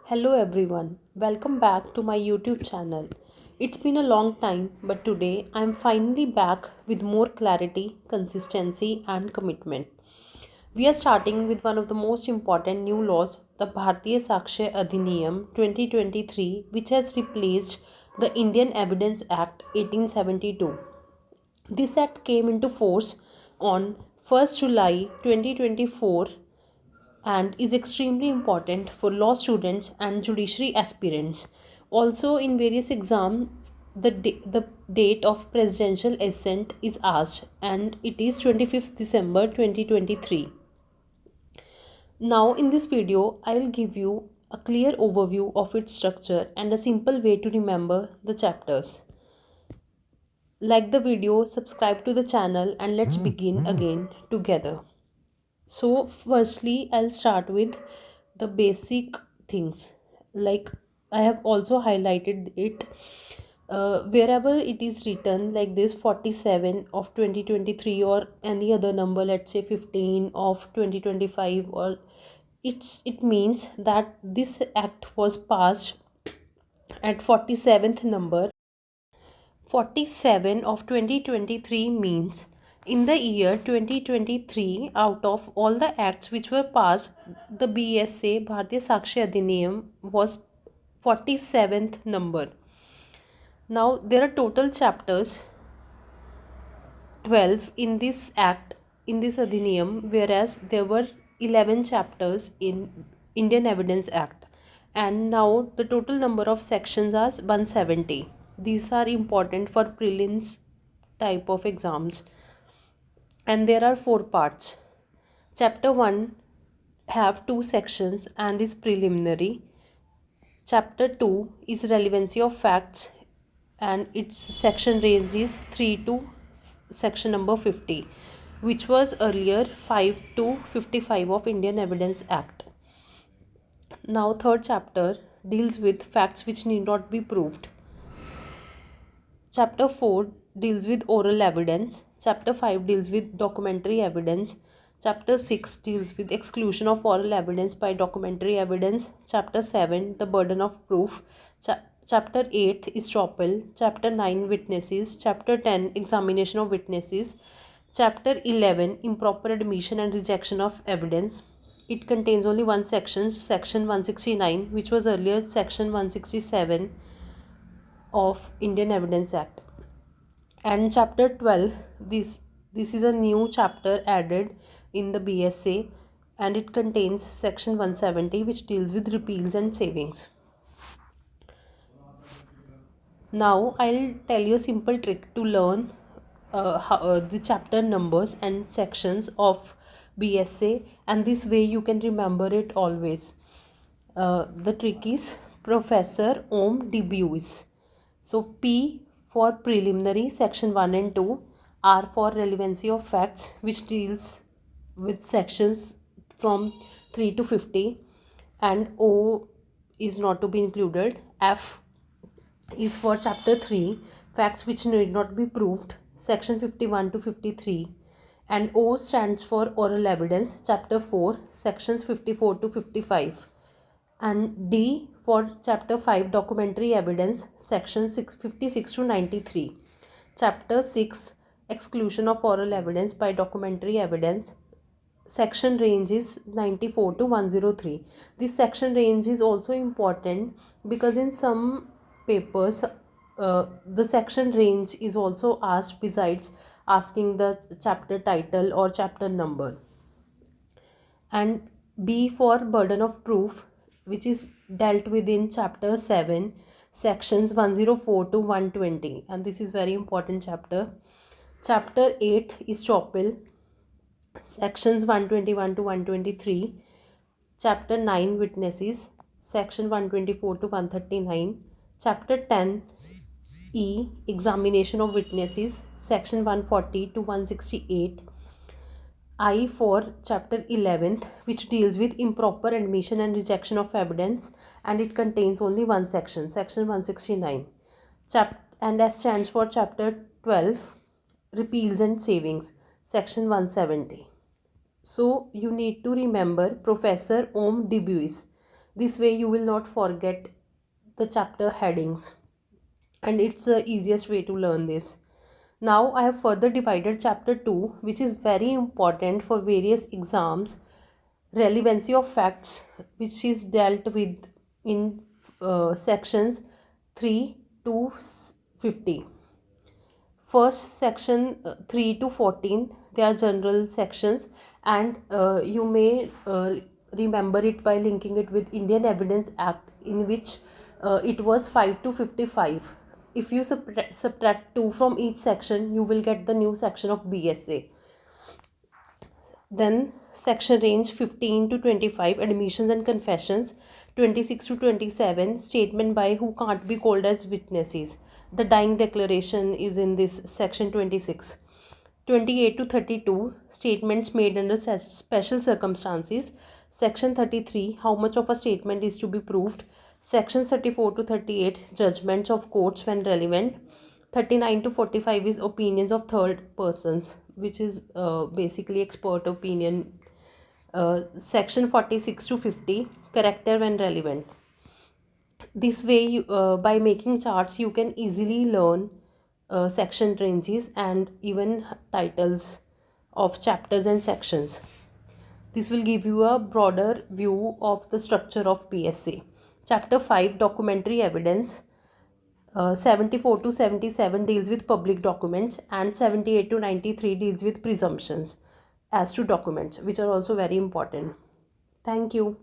Hello everyone, welcome back to my YouTube channel. It's been a long time, but today I'm finally back with more clarity, consistency, and commitment. We are starting with one of the most important new laws, the Bharatiya Sakshya Adhiniyam 2023, which has replaced the Indian Evidence Act 1872. This act came into force on 1st July 2024 and is extremely important for law students and judiciary aspirants. Also, in various exams, the date of presidential assent is asked, and it is 25th December 2023. Now, in this video, I will give you a clear overview of its structure and a simple way to remember the chapters. Like the video, subscribe to the channel, and let's begin again together. So, firstly, I'll start with the basic things. Like I have also highlighted it wherever it is written like this 47 of 2023 or any other number, let's say 15 of 2025, or it means that this act was passed at 47th number. 47 of 2023 means in the year 2023, out of all the acts which were passed, the BSA Bharatiya Sakshya Adhiniyam was 47th number. Now there are total chapters 12 in this act, in this Adhiniyam, whereas there were 11 chapters in Indian Evidence Act, and now the total number of sections are 170. These are important for prelims type of exams, and there are four parts. Chapter 1 have two sections and is preliminary. Chapter 2 is relevancy of facts, and its section range is 3 to section number 50, which was earlier 5 to 55 of Indian Evidence Act. Now third chapter deals with facts which need not be proved. Chapter 4 deals with oral evidence. Chapter 5 deals with documentary evidence. Chapter 6 deals with exclusion of oral evidence by documentary evidence. Chapter 7 the burden of proof. Chapter 8 estoppel. Chapter 9 witnesses. Chapter 10 examination of witnesses. Chapter 11 improper admission and rejection of evidence. It contains only one section, section 169, which was earlier section 167 of Indian Evidence Act. And chapter 12, this is a new chapter added in the BSA, and it contains section 170, which deals with repeals and savings. Now I'll tell you a simple trick to learn the chapter numbers and sections of BSA, and this way you can remember it always. The trick is Professor Om Debuys. So P for preliminary, section 1 and 2, R for relevancy of facts, which deals with sections from 3 to 50, and O is not to be included. F is for chapter 3, facts which need not be proved, section 51 to 53, and O stands for oral evidence, chapter 4, sections 54 to 55, and D for chapter 5, documentary evidence, sections 56 to 93. Chapter 6, exclusion of oral evidence by documentary evidence, section range is 94 to 103. This section range is also important because in some papers the section range is also asked besides asking the chapter title or chapter number. And B for burden of proof, which is dealt with in chapter 7, sections 104 to 120, and this is very important chapter. Chapter 8 is estoppel, sections 121 to 123. Chapter 9 witnesses, section 124 to 139. Chapter 10 E examination of witnesses, section 140 to 168. I for chapter 11th, which deals with improper admission and rejection of evidence, and it contains only one section, section 169. And S stands for chapter 12, repeals and savings, section 170. So you need to remember Professor Om Debuys. This way you will not forget the chapter headings, and it's the easiest way to learn this. Now I have further divided chapter 2, which is very important for various exams, relevancy of facts, which is dealt with in sections 3 to 50. First section 3 to 14, they are general sections, and you may remember it by linking it with Indian Evidence Act, in which it was 5 to 55. If you subtract 2 from each section, you will get the new section of BSA. Then section range 15 to 25, admissions and confessions. 26 to 27, statement by who can't be called as witnesses. The dying declaration is in this section 26. 28 to 32, statements made under special circumstances. Section 33, how much of a statement is to be proved. Sections 34 to 38, judgments of courts when relevant. 39 to 45 is opinions of third persons, which is basically expert opinion. Section 46 to 50, character when relevant. This way, by making charts, you can easily learn section ranges and even titles of chapters and sections. This will give you a broader view of the structure of BSA. Chapter 5, documentary evidence. 74 to 77 deals with public documents, and 78 to 93 deals with presumptions as to documents, which are also very important. Thank you.